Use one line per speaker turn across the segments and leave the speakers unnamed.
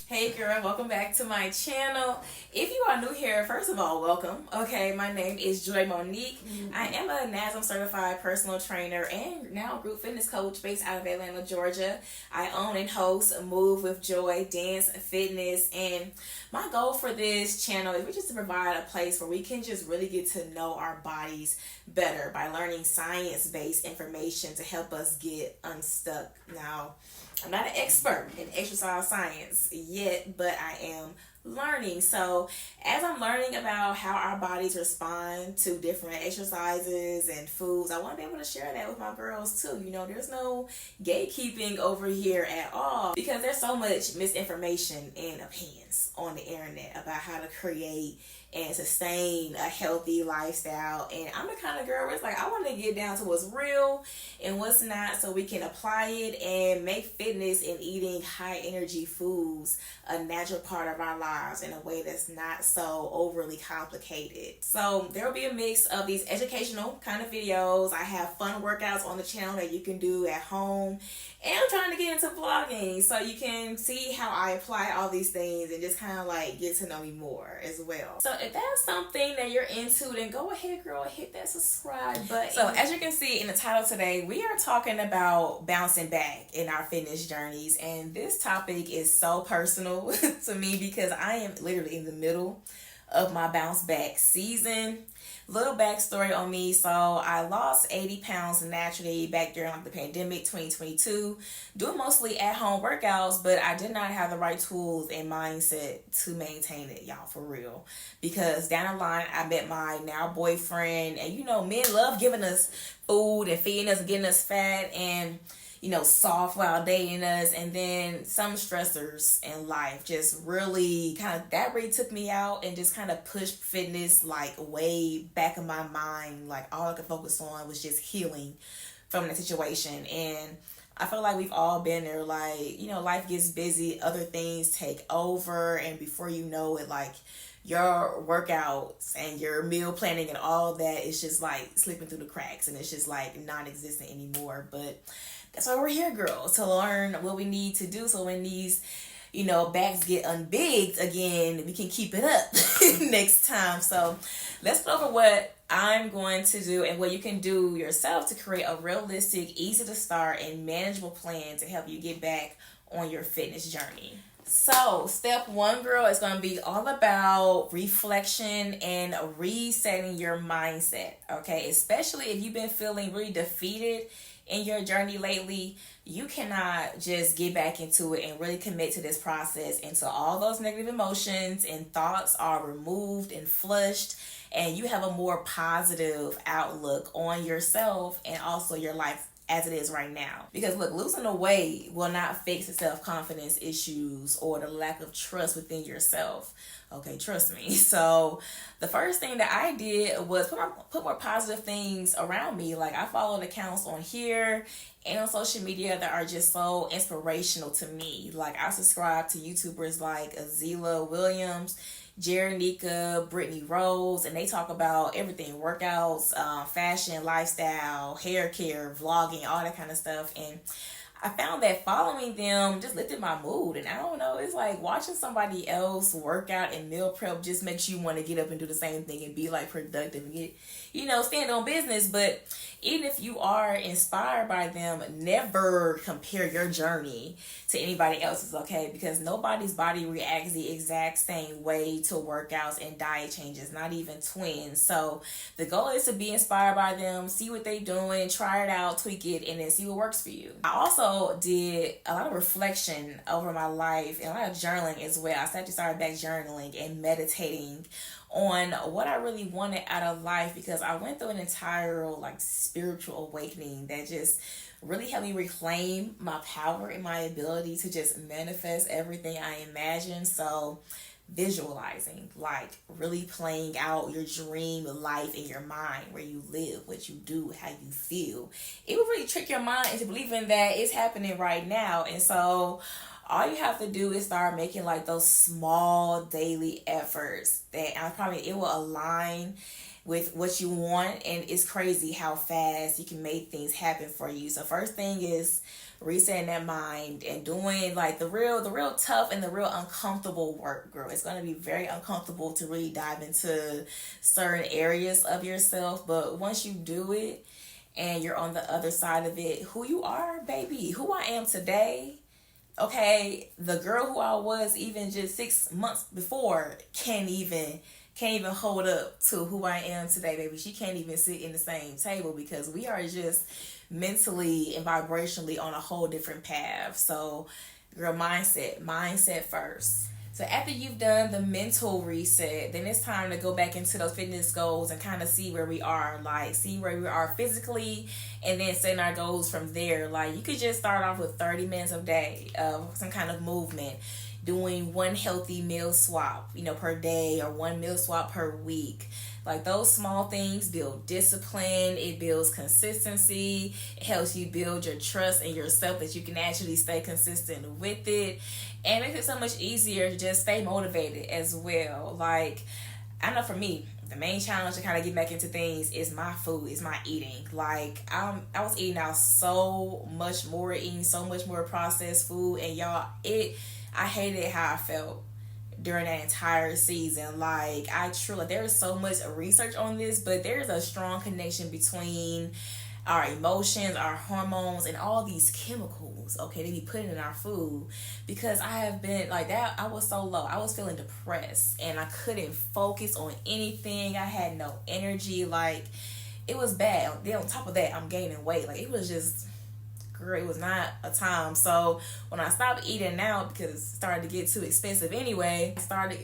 Hey girl, welcome back to my channel. If you are new here, first of all, welcome. Okay, my name is Joy Monique. I am a NASM certified personal trainer and now group fitness coach based out of Atlanta, Georgia. I own and host Move with Joy Dance Fitness, and my goal for this channel is just to provide a place where we can just really get to know our bodies better by learning science-based information to help us get unstuck. Now, I'm not an expert in exercise science yet, but I am learning. So as I'm learning about how our bodies respond to different exercises and foods, I want to be able to share that with my girls too. You know, there's no gatekeeping over here at all, because there's so much misinformation and opinions on the internet about how to create and sustain a healthy lifestyle. And I'm the kind of girl where it's like, I want to get down to what's real and what's not, so we can apply it and make fitness and eating high energy foods a natural part of our lives in a way that's not so overly complicated. So there will be a mix of these educational kind of videos. I have fun workouts on the channel that you can do at home, and I'm trying to get into vlogging so you can see how I apply all these things and just kind of like get to know me more as well. So if that's something that you're into, then go ahead, girl, hit that subscribe button. So as you can see in the title today, we are talking about bouncing back in our fitness journeys, and this topic is so personal to me because I am literally in the middle of my bounce back season. Little backstory on me. So I lost 80 pounds naturally back during the pandemic 2022, doing mostly at home workouts, but I did not have the right tools and mindset to maintain it, y'all, for real. Because down the line, I met my now boyfriend, and you know, men love giving us food and feeding us and getting us fat and, you know, soft while dating us, and then some stressors in life just really that really took me out and just kind of pushed fitness like way back in my mind. Like all I could focus on was just healing from the situation. And I feel like we've all been there. Like, you know, life gets busy, other things take over, and before you know it, like your workouts and your meal planning and all that is just like slipping through the cracks, and it's just like non-existent anymore. But that's why we're here, girls, to learn what we need to do so when these, you know, backs get unbigged again, we can keep it up next time. So let's go over what I'm going to do and what you can do yourself to create a realistic, easy to start, and manageable plan to help you get back on your fitness journey. So step one, girl, is going to be all about reflection and resetting your mindset, okay? Especially if you've been feeling really defeated in your journey lately, you cannot just get back into it and really commit to this process until all those negative emotions and thoughts are removed and flushed, and you have a more positive outlook on yourself and also your life as it is right now. Because look, losing the weight will not fix the self-confidence issues or the lack of trust within yourself. Okay, trust me. So the first thing that I did was put more positive things around me. Like, I followed accounts on here and on social media that are just so inspirational to me. Like, I subscribe to YouTubers like Azela Williams, Jerenika, Brittany Rose, and they talk about everything: workouts, fashion, lifestyle, hair care, vlogging, all that kind of stuff. And I found that following them just lifted my mood. And I don't know, it's like watching somebody else work out and meal prep just makes you want to get up and do the same thing and be like productive and get, you know, stand on business. But even if you are inspired by them, never compare your journey to anybody else's, okay? Because nobody's body reacts the exact same way to workouts and diet changes, not even twins. So the goal is to be inspired by them, see what they're doing, try it out, tweak it, and then see what works for you. I also did a lot of reflection over my life and a lot of journaling as well. I started back journaling and meditating on what I really wanted out of life, because I went through an entire like spiritual awakening that just really helped me reclaim my power and my ability to just manifest everything I imagine. So visualizing, like really playing out your dream life in your mind, where you live, what you do, how you feel, it will really trick your mind into believing that it's happening right now. And so all you have to do is start making like those small daily efforts that it will align with what you want. And it's crazy how fast you can make things happen for you. So first thing is resetting that mind and doing like the real tough and the real uncomfortable work, girl. It's going to be very uncomfortable to really dive into certain areas of yourself, but once you do it and you're on the other side of it, who you are, baby, who I am today, okay, the girl who I was even just 6 months before can't even hold up to who I am today, baby. She can't even sit in the same table because we are just mentally and vibrationally on a whole different path. So, girl, mindset first. So after you've done the mental reset, then it's time to go back into those fitness goals and kind of see where we are, like see where we are physically, and then setting our goals from there. Like you could just start off with 30 minutes a day of some kind of movement, doing one healthy meal swap, per day, or one meal swap per week. Like those small things build discipline, it builds consistency, it helps you build your trust in yourself that you can actually stay consistent with it, and makes it so much easier to just stay motivated as well. Like, I know for me, the main challenge to kind of get back into things is my food, is my eating. Like, I was eating out eating so much more processed food, and y'all, I hated how I felt during that entire season. Like, there is so much research on this, but there's a strong connection between our emotions, our hormones, and all these chemicals, okay, they be putting in our food. Because I have been like that, I was so low. I was feeling depressed, and I couldn't focus on anything. I had no energy. Like, it was bad. Then on top of that, I'm gaining weight. Like, it was just, girl, it was not a time. So when I stopped eating out because it started to get too expensive anyway, I started,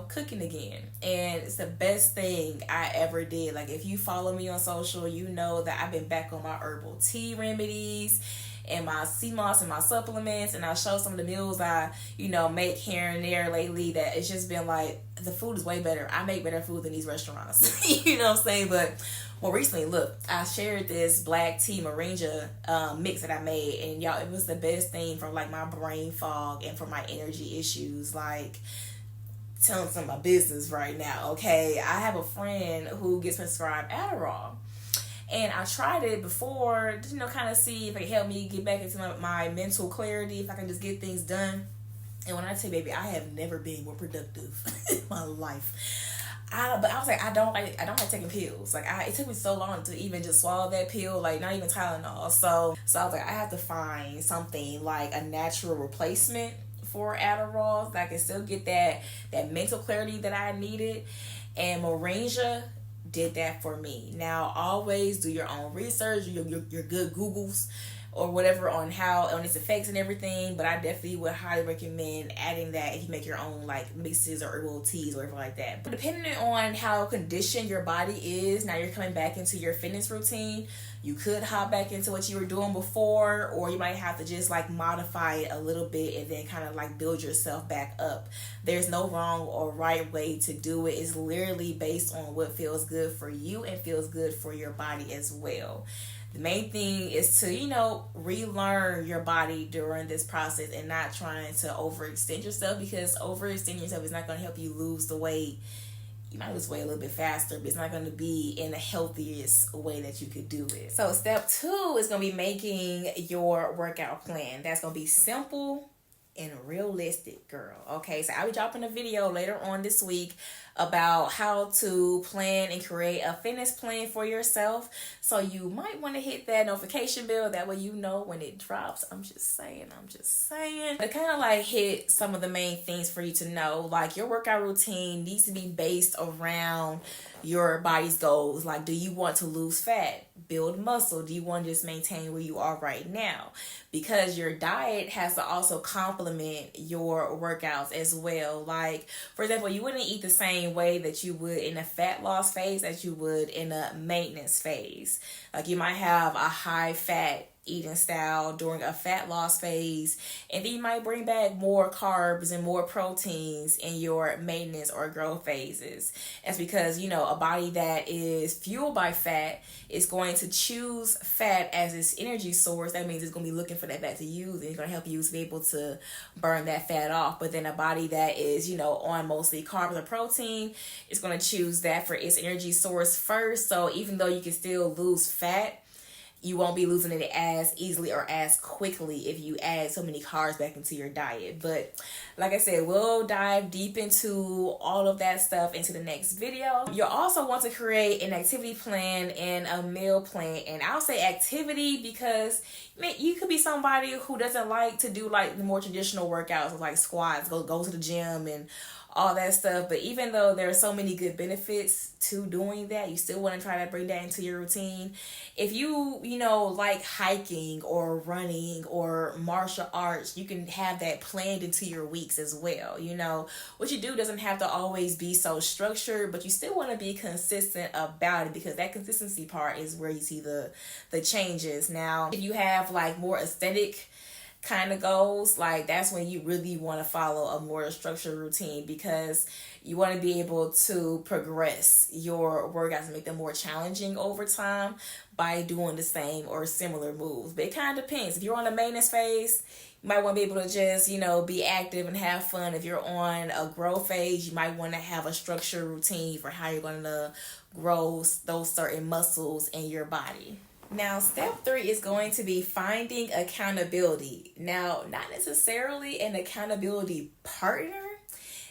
cooking again. And it's the best thing I ever did. Like, if you follow me on social, you know that I've been back on my herbal tea remedies and my sea moss and my supplements, and I show some of the meals I, make here and there lately, that it's just been like, the food is way better. I make better food than these restaurants. You know what I'm saying? But well, recently, look, I shared this black tea moringa mix that I made, and y'all, it was the best thing for like my brain fog and for my energy issues. Like, telling some of my business right now, okay? I have a friend who gets prescribed Adderall, and I tried it before, kind of see if it could help me get back into my mental clarity, if I can just get things done. And when I tell you, baby, I have never been more productive in my life. But I was like, I don't like taking pills. Like, it took me so long to even just swallow that pill, like not even Tylenol. So I was like, I have to find something like a natural replacement for Adderall that I can still get that mental clarity that I needed. And Moringa did that for me. Now, always do your own research, your good Googles or whatever on its effects and everything, but I definitely would highly recommend adding that if you make your own like mixes or herbal teas or whatever like that. But depending on how conditioned your body is, now you're coming back into your fitness routine, you could hop back into what you were doing before, or you might have to just like modify it a little bit and then kind of like build yourself back up. There's no wrong or right way to do it. It's literally based on what feels good for you and feels good for your body as well. The main thing is to, relearn your body during this process and not trying to overextend yourself, because overextending yourself is not going to help you lose the weight. You might lose weight a little bit faster, but it's not going to be in the healthiest way that you could do it. So step 2 is going to be making your workout plan. That's going to be simple and realistic, girl. Okay, so I'll be dropping a video later on this week about how to plan and create a fitness plan for yourself. So you might want to hit that notification bell. That way you know when it drops. I'm just saying. To kind of like hit some of the main things for you to know. Like, your workout routine needs to be based around your body's goals. Like, do you want to lose fat, build muscle? Do you want to just maintain where you are right now? Because your diet has to also complement your workouts as well. Like, for example, you wouldn't eat the same way that you would in a fat loss phase as you would in a maintenance phase. Like, you might have a high fat eating style during a fat loss phase, and then you might bring back more carbs and more proteins in your maintenance or growth phases. That's because, a body that is fueled by fat is going to choose fat as its energy source. That means it's going to be looking for that fat to use, and it's going to help you to be able to burn that fat off. But then a body that is, on mostly carbs or protein is going to choose that for its energy source first. So even though you can still lose fat, you won't be losing it as easily or as quickly if you add so many carbs back into your diet. But like I said, we'll dive deep into all of that stuff into the next video. You'll also want to create an activity plan and a meal plan. And I'll say activity because you could be somebody who doesn't like to do like the more traditional workouts like squats, go to the gym and all that stuff. But even though there are so many good benefits to doing that, you still want to try to bring that into your routine. If you like hiking or running or martial arts, you can have that planned into your weeks as well. What you do doesn't have to always be so structured, but you still want to be consistent about it, because that consistency part is where you see the changes. Now, if you have like more aesthetic kind of goals, like that's when you really want to follow a more structured routine, because you want to be able to progress your workouts and make them more challenging over time by doing the same or similar moves. But it kind of depends. If you're on a maintenance phase, you might want to be able to just be active and have fun. If you're on a growth phase, you might want to have a structured routine for how you're going to grow those certain muscles in your body. Now, step 3 is going to be finding accountability. Now, not necessarily an accountability partner.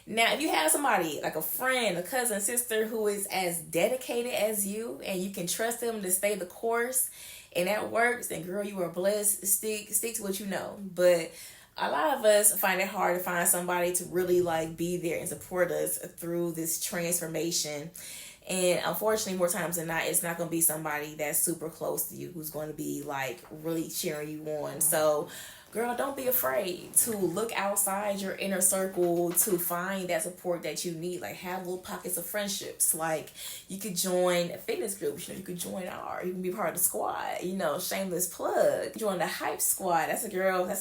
Now, if you have somebody like a friend, a cousin, sister who is as dedicated as you and you can trust them to stay the course and that works, then girl, you are blessed. Stick to what you know. But a lot of us find it hard to find somebody to really be there and support us through this transformation. And unfortunately, more times than not, it's not going to be somebody that's super close to you who's going to be really cheering you on. So, girl, don't be afraid to look outside your inner circle to find that support that you need. Have little pockets of friendships. You could join fitness groups. You could join you can be part of the squad. Shameless plug. Join the Hype Squad. That's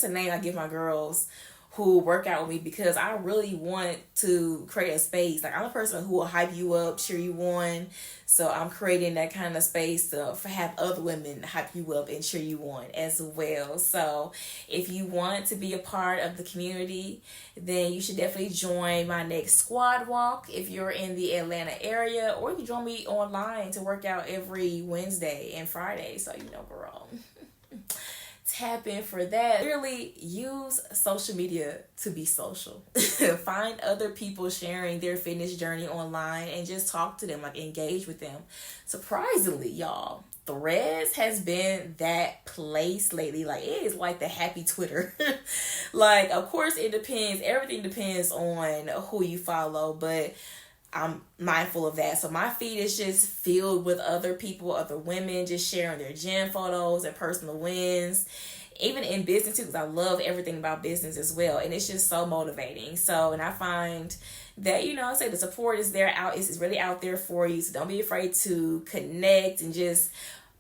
the name I give my girls who work out with me, because I really want to create a space. I'm a person who will hype you up, cheer you on. So I'm creating that kind of space to have other women hype you up and cheer you on as well. So if you want to be a part of the community, then you should definitely join my next squad walk if you're in the Atlanta area, or you can join me online to work out every Wednesday and Friday. So, girl. Tap in for that. Really use social media to be social. Find other people sharing their fitness journey online and just talk to them, engage with them. Surprisingly, y'all, Threads has been that place lately. It is like the happy Twitter. Of course it depends. Everything depends on who you follow, but I'm mindful of that. So my feed is just filled with other people, other women just sharing their gym photos and personal wins. Even in business too, because I love everything about business as well. And it's just so motivating. So, and I find that, I say the support is there it's really out there for you. So don't be afraid to connect and just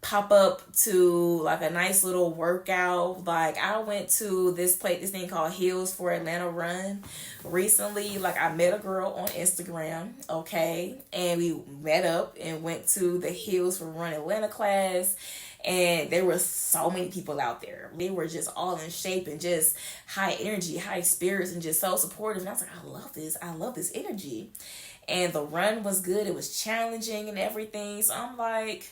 pop up to a nice little workout. I went to this thing called Heels for Atlanta Run recently. I met a girl on Instagram, okay, and we met up and went to the Heels for Run Atlanta class. And there were so many people out there. They were just all in shape and just high energy, high spirits, and just so supportive. And I was like, I love this. I love this energy. And the run was good. It was challenging and everything. So I'm like,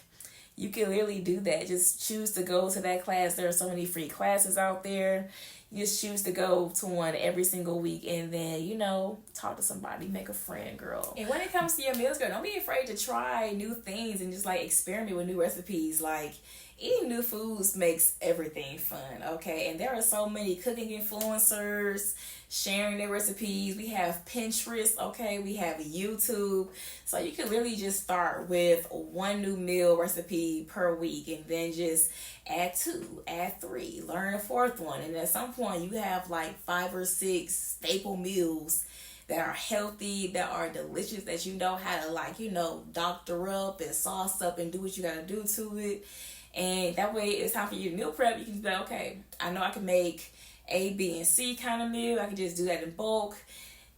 you can literally do that. Just choose to go to that class. There are so many free classes out there. You just choose to go to one every single week, and then, talk to somebody, make a friend, girl. And when it comes to your meals, girl, don't be afraid to try new things and just experiment with new recipes. Eating new foods makes everything fun, okay? And there are so many cooking influencers sharing their recipes. We have Pinterest, okay? We have YouTube. So you can really just start with one new meal recipe per week, and then just add 2, add 3, learn a 4th one. And at some point you have 5 or 6 staple meals that are healthy, that are delicious, that you know how to doctor up and sauce up and do what you gotta do to it. And that way it's time for you to meal prep. You can be okay, I know I can make A, B, and C kind of meal. I can just do that in bulk,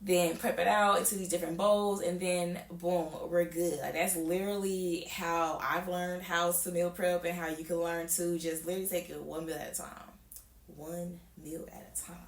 then prep it out into these different bowls, and then boom, we're good. That's literally how I've learned how to meal prep, and how you can learn to just literally take it one meal at a time. One meal at a time.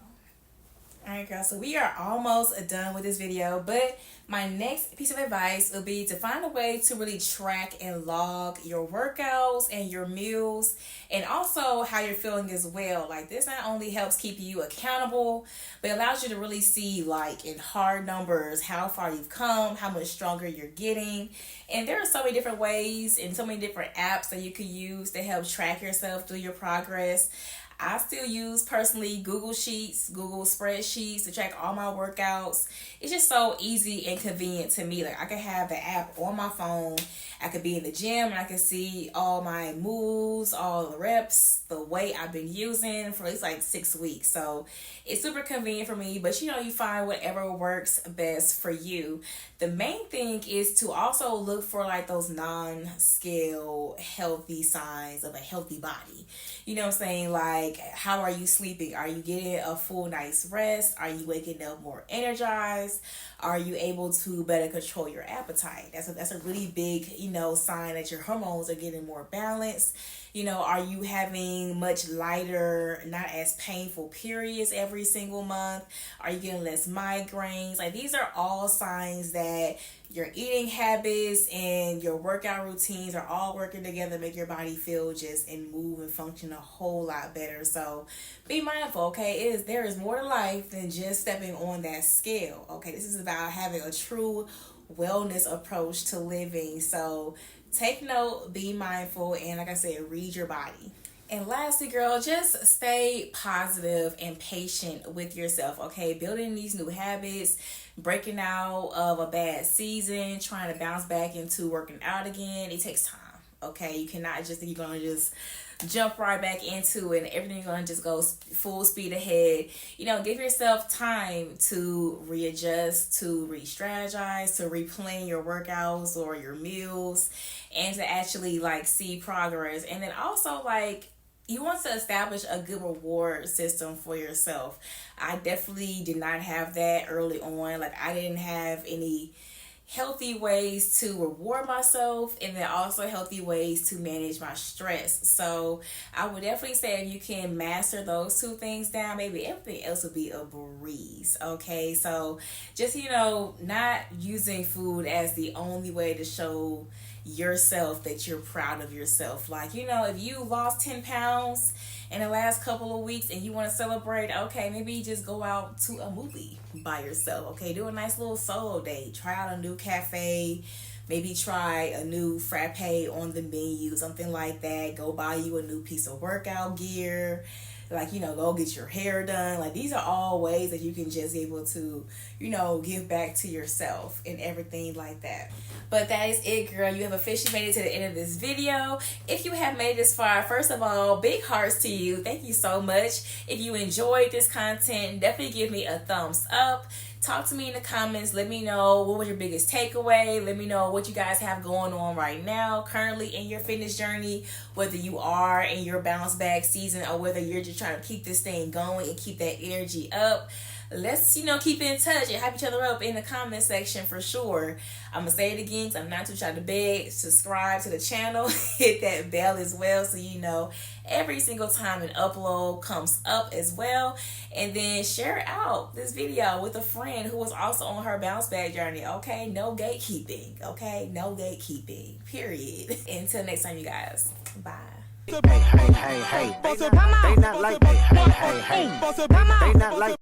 Alright, girl, so we are almost done with this video, but my next piece of advice will be to find a way to really track and log your workouts and your meals, and also how you're feeling as well. Like, this not only helps keep you accountable, but allows you to really see, like, in hard numbers how far you've come, how much stronger you're getting. And there are so many different ways and so many different apps that you can use to help track yourself through your progress. I still use personally Google Sheets, Google Spreadsheets to track all my workouts. It's just so easy and convenient to me. Like, I could have the app on my phone. I could be in the gym and I could see all my moves, all the reps, the weight I've been using for at least like 6 weeks. So it's super convenient for me, but you know, you find whatever works best for you. The main thing is to also look for like those non-scale healthy signs of a healthy body. You know what I'm saying? Like, how are you sleeping? Are you getting a full night's rest? Are you waking up more energized? Are you able to better control your appetite? That's a really big, you know, sign that your hormones are getting more balanced. You know, are you having much lighter, not as painful periods every single month? Are you getting less migraines? Like, these are all signs that your eating habits and your workout routines are all working together to make your body feel just and move and function a whole lot better. So be mindful, okay? There is more to life than just stepping on that scale, okay? This is about having a true wellness approach to living. So take note, be mindful, and like I said, read your body. And lastly, girl, just stay positive and patient with yourself, okay? Building these new habits, breaking out of a bad season, trying to bounce back into working out again, it takes time, okay? You cannot just think you're going to just jump right back into it and everything's going to just go full speed ahead. You know, give yourself time to readjust, to re-strategize, to replan your workouts or your meals, and to actually like see progress. And then also, like, you want to establish a good reward system for yourself. I definitely did not have that early on. Like, I didn't have any healthy ways to reward myself, and then also healthy ways to manage my stress. So I would definitely say if you can master those two things down, maybe everything else will be a breeze, okay? So just, you know, not using food as the only way to show yourself that you're proud of yourself. Like, you know, if you lost 10 pounds in the last couple of weeks and you want to celebrate, okay, maybe you just go out to a movie by yourself, okay? Do a nice little solo date. Try out a new cafe. Maybe try a new frappe on the menu, something like that. Go buy you a new piece of workout gear. Like, you know, go get your hair done. Like, these are all ways that you can just be able to, you know, give back to yourself and everything like that. But that is it, girl. You have officially made it to the end of this video. If you have made it this far, first of all, big hearts to you. Thank you so much. If you enjoyed this content, definitely give me a thumbs up. Talk to me in the comments. Let me know what was your biggest takeaway. Let me know what you guys have going on right now, currently in your fitness journey, whether you are in your bounce back season or whether you're just trying to keep this thing going and keep that energy up. Let's, you know, keep in touch and hype each other up in the comment section for sure. I'm going to say it again because I'm not too shy to beg. Subscribe to the channel. Hit that bell as well so you know every single time an upload comes up as well. And then share out this video with a friend who was also on her bounce back journey, okay? No gatekeeping, okay? No gatekeeping, period. Until next time, you guys. Bye.
Hey, hey, hey, hey. They not like, hey, hey, hey, hey. They not like